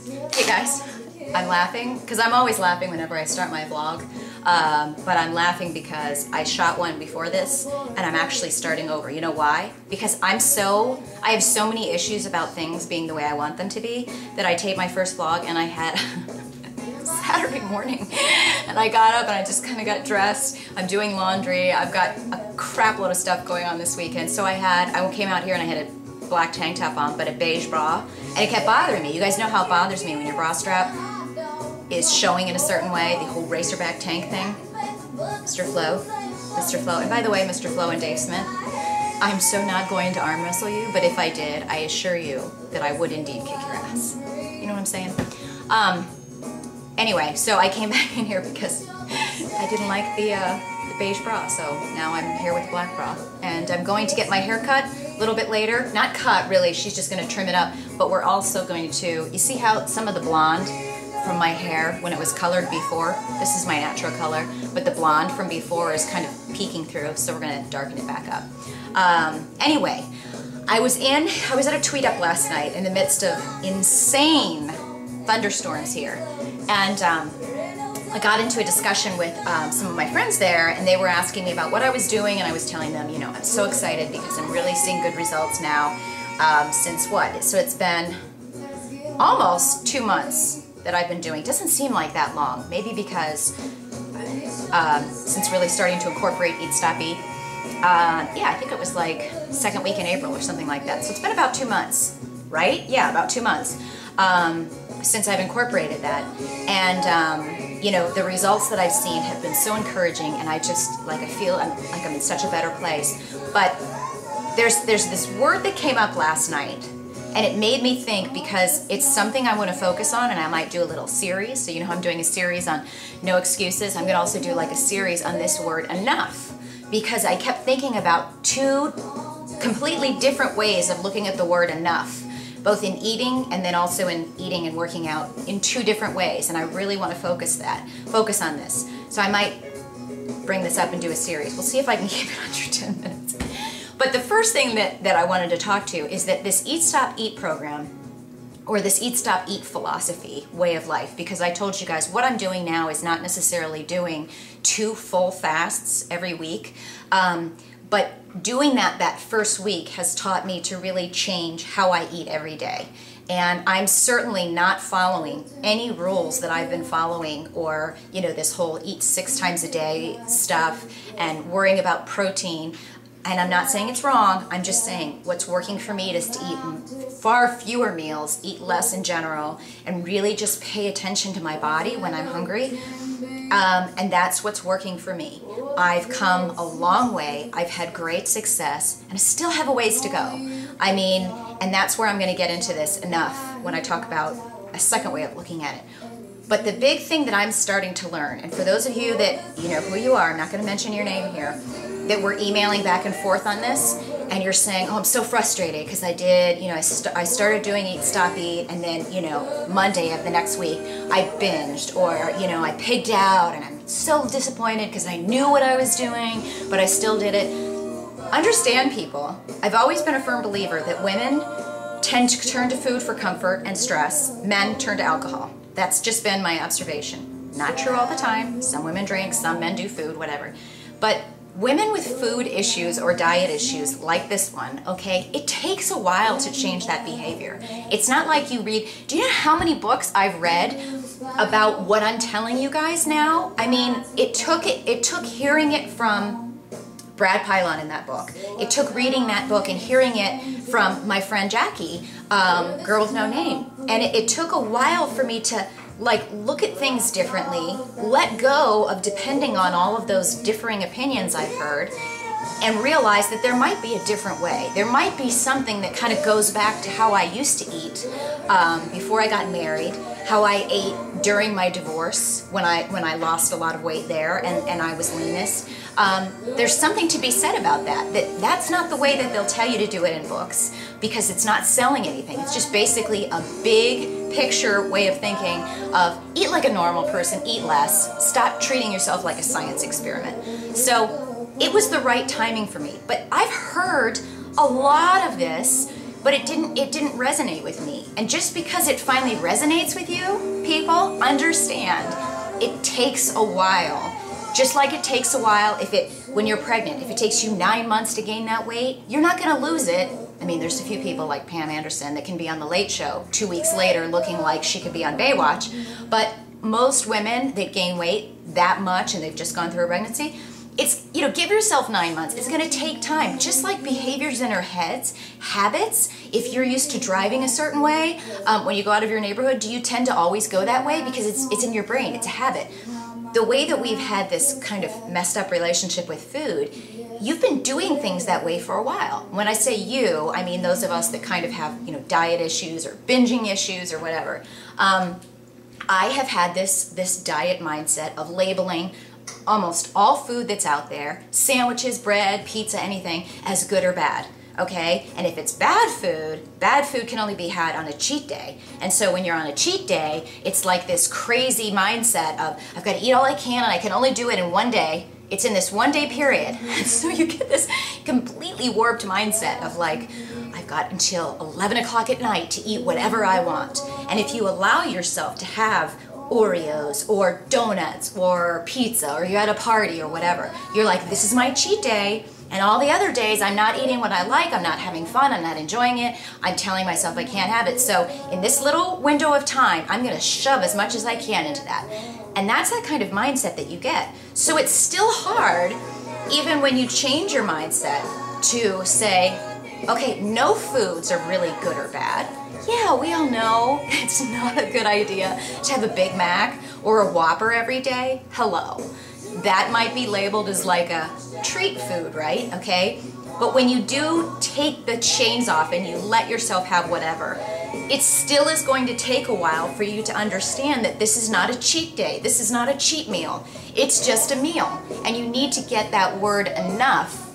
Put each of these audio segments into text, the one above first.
Hey guys, I'm laughing because I'm always laughing whenever I start my vlog, but I'm laughing because I shot one before this and I'm actually starting over. You know why? Because I have so many issues about things being the way I want them to be that I taped my first vlog and I had Saturday morning and I got up and I just kind of got dressed. I'm doing laundry. I've got a crap load of stuff going on this weekend. So I came out here and I had a black tank top on, but a beige bra, and it kept bothering me. You guys know how it bothers me when your bra strap is showing in a certain way, the whole racerback tank thing. Mr. Flo, and by the way, Mr. Flo and Dave Smith, I'm so not going to arm wrestle you, but if I did, I assure you that I would indeed kick your ass. You know what I'm saying? Anyway, so I came back in here because I didn't like the beige bra, so now I'm here with black bra. And I'm going to get my hair cut a little bit later. Not cut, really, she's just gonna trim it up, but we're also going to, you see how some of the blonde from my hair when it was colored before, this is my natural color, but the blonde from before is kind of peeking through, so we're gonna darken it back up. Anyway, I was at a tweet up last night in the midst of insane thunderstorms here, and I got into a discussion with some of my friends there, and they were asking me about what I was doing, and I was telling them, you know, I'm so excited because I'm really seeing good results now since what? So it's been almost 2 months that I've been doing. It doesn't seem like that long, maybe because since really starting to incorporate Eat, Stop, Eat, yeah, I think it was like second week in April or something like that. So it's been about 2 months, right? Yeah, about 2 months since I've incorporated that. And you know, the results that I've seen have been so encouraging, and I just, like, I feel like I'm in such a better place. But there's this word that came up last night, and it made me think, because it's something I want to focus on, and I might do a little series. So you know how I'm doing a series on no excuses. I'm going to also do like a series on this word, enough, because I kept thinking about two completely different ways of looking at the word enough, both in eating and then also in eating and working out in two different ways. And I really want to focus on this. So I might bring this up and do a series. We'll see if I can keep it under 10 minutes. But the first thing that I wanted to talk to is that this Eat, Stop, Eat program, or this Eat, Stop, Eat philosophy, way of life, because I told you guys what I'm doing now is not necessarily doing 2 full fasts every week, but doing that first week has taught me to really change how I eat every day. And I'm certainly not following any rules that I've been following, or, you know, this whole eat 6 times a day stuff and worrying about protein. And I'm not saying it's wrong, I'm just saying what's working for me is to eat far fewer meals, eat less in general, and really just pay attention to my body when I'm hungry. And that's what's working for me. I've come a long way, I've had great success, and I still have a ways to go. I mean, and that's where I'm going to get into this enough when I talk about a second way of looking at it. But the big thing that I'm starting to learn, and for those of you that, you know who you are, I'm not going to mention your name here, that we're emailing back and forth on this, and you're saying, oh, I'm so frustrated because I did, you know, I started doing Eat, Stop, Eat, and then, you know, Monday of the next week, I binged, or, you know, I pigged out, and I'm so disappointed because I knew what I was doing, but I still did it. Understand, people, I've always been a firm believer that women tend to turn to food for comfort and stress, men turn to alcohol. That's just been my observation. Not true all the time. Some women drink, some men do food, whatever. But women with food issues or diet issues like this one, okay, it takes a while to change that behavior. It's not like you read, do you know how many books I've read about what I'm telling you guys now? I mean, it took hearing it from Brad Pylon in that book. It took reading that book and hearing it from my friend Jackie, Girl with No Name. And it took a while for me to like look at things differently, let go of depending on all of those differing opinions I've heard, and realize that there might be a different way. There might be something that kind of goes back to how I used to eat before I got married, how I ate during my divorce when I lost a lot of weight there and I was leanest. There's something to be said about that's not the way that they'll tell you to do it in books, because it's not selling anything. It's just basically a big picture way of thinking of eat like a normal person, eat less, stop treating yourself like a science experiment. So it was the right timing for me. But I've heard a lot of this but it didn't resonate with me. And just because it finally resonates with you, people, understand it takes a while. Just like it takes a while when you're pregnant, if it takes you 9 months to gain that weight, you're not gonna lose it. I mean, there's a few people like Pam Anderson that can be on The Late Show 2 weeks later looking like she could be on Baywatch, but most women that gain weight that much and they've just gone through a pregnancy, it's, you know, give yourself 9 months. It's gonna take time. Just like behaviors in our heads, habits, if you're used to driving a certain way, when you go out of your neighborhood, do you tend to always go that way? Because it's in your brain, it's a habit. The way that we've had this kind of messed up relationship with food, you've been doing things that way for a while. When I say you, I mean those of us that kind of have, you know, diet issues or binging issues or whatever. I have had this diet mindset of labeling almost all food that's out there, sandwiches, bread, pizza, anything, as good or bad. Okay, and if it's bad food can only be had on a cheat day. And so when you're on a cheat day, it's like this crazy mindset of I've got to eat all I can and I can only do it in one day. It's in this 1 day period. And so you get this completely warped mindset of like, I've got until 11 o'clock at night to eat whatever I want. And if you allow yourself to have Oreos or donuts or pizza or you're at a party or whatever, you're like, this is my cheat day. And all the other days, I'm not eating what I like, I'm not having fun, I'm not enjoying it, I'm telling myself I can't have it. So in this little window of time, I'm gonna shove as much as I can into that. And that's that kind of mindset that you get. So it's still hard, even when you change your mindset to say, okay, no foods are really good or bad. Yeah, we all know it's not a good idea to have a Big Mac or a Whopper every day. Hello. That might be labeled as like a treat food, right? Okay? But when you do take the chains off and you let yourself have whatever, it still is going to take a while for you to understand that this is not a cheat day. This is not a cheat meal. It's just a meal. And you need to get that word enough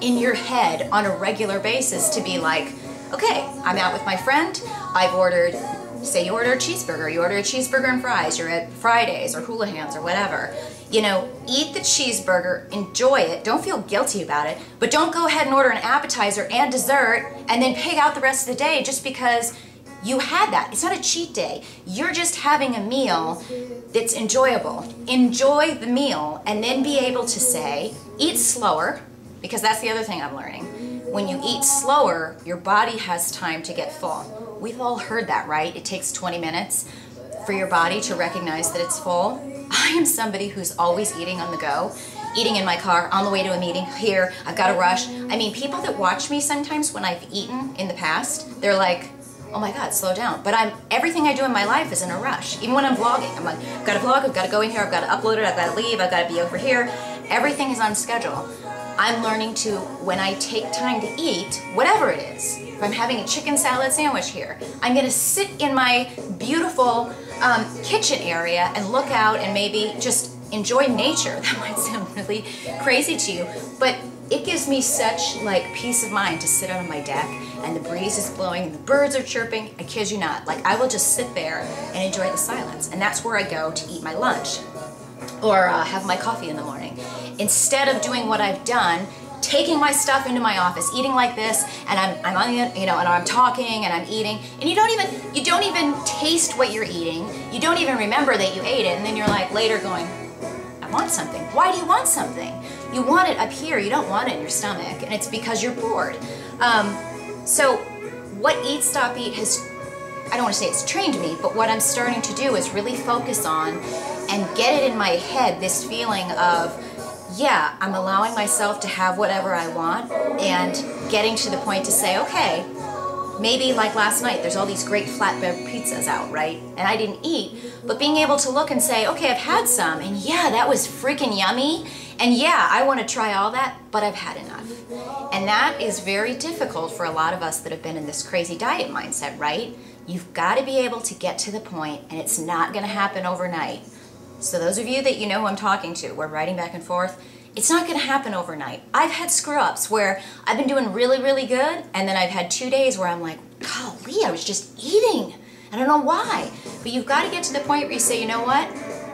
in your head on a regular basis to be like, okay, I'm out with my friend, I've ordered, say you order a cheeseburger, you order a cheeseburger and fries, you're at Fridays or Houlihan's or whatever. You know, eat the cheeseburger, enjoy it, don't feel guilty about it, but don't go ahead and order an appetizer and dessert and then pig out the rest of the day just because you had that. It's not a cheat day. You're just having a meal that's enjoyable. Enjoy the meal and then be able to say, eat slower, because that's the other thing I'm learning. When you eat slower, your body has time to get full. We've all heard that, right? It takes 20 minutes for your body to recognize that it's full. I am somebody who's always eating on the go, eating in my car, on the way to a meeting, here, I've got to rush. I mean, people that watch me sometimes when I've eaten in the past, they're like, oh my God, slow down. But everything I do in my life is in a rush. Even when I'm vlogging, I'm like, I've got to vlog, I've got to go in here, I've got to upload it, I've got to leave, I've got to be over here. Everything is on schedule. I'm learning to, when I take time to eat, whatever it is, if I'm having a chicken salad sandwich here, I'm gonna sit in my beautiful kitchen area and look out and maybe just enjoy nature. That might sound really crazy to you, but it gives me such like peace of mind to sit on my deck and the breeze is blowing and the birds are chirping. I kid you not, like I will just sit there and enjoy the silence. And that's where I go to eat my lunch or have my coffee in the morning. Instead of doing what I've done, taking my stuff into my office, eating like this, and I'm on the, you know, and I'm talking and I'm eating, and you don't even taste what you're eating. You don't even remember that you ate it, and then you're like later going, I want something. Why do you want something? You want it up here. You don't want it in your stomach, and it's because you're bored. So what Eat Stop Eat has, I don't want to say it's trained me, but what I'm starting to do is really focus on and get it in my head, this feeling of, yeah, I'm allowing myself to have whatever I want and getting to the point to say, okay, maybe like last night, there's all these great flatbread pizzas out, right? And I didn't eat, but being able to look and say, okay, I've had some, and yeah, that was freaking yummy, and yeah, I want to try all that, but I've had enough. And that is very difficult for a lot of us that have been in this crazy diet mindset, right? You've got to be able to get to the point, and it's not going to happen overnight. So those of you that you know who I'm talking to, we're writing back and forth, it's not going to happen overnight. I've had screw-ups where I've been doing really, really good, and then I've had 2 days where I'm like, golly, I was just eating. I don't know why. But you've got to get to the point where you say, you know what?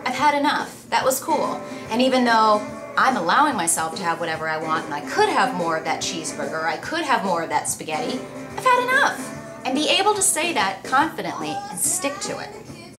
I've had enough. That was cool. And even though I'm allowing myself to have whatever I want, and I could have more of that cheeseburger, or I could have more of that spaghetti, I've had enough. And be able to say that confidently and stick to it.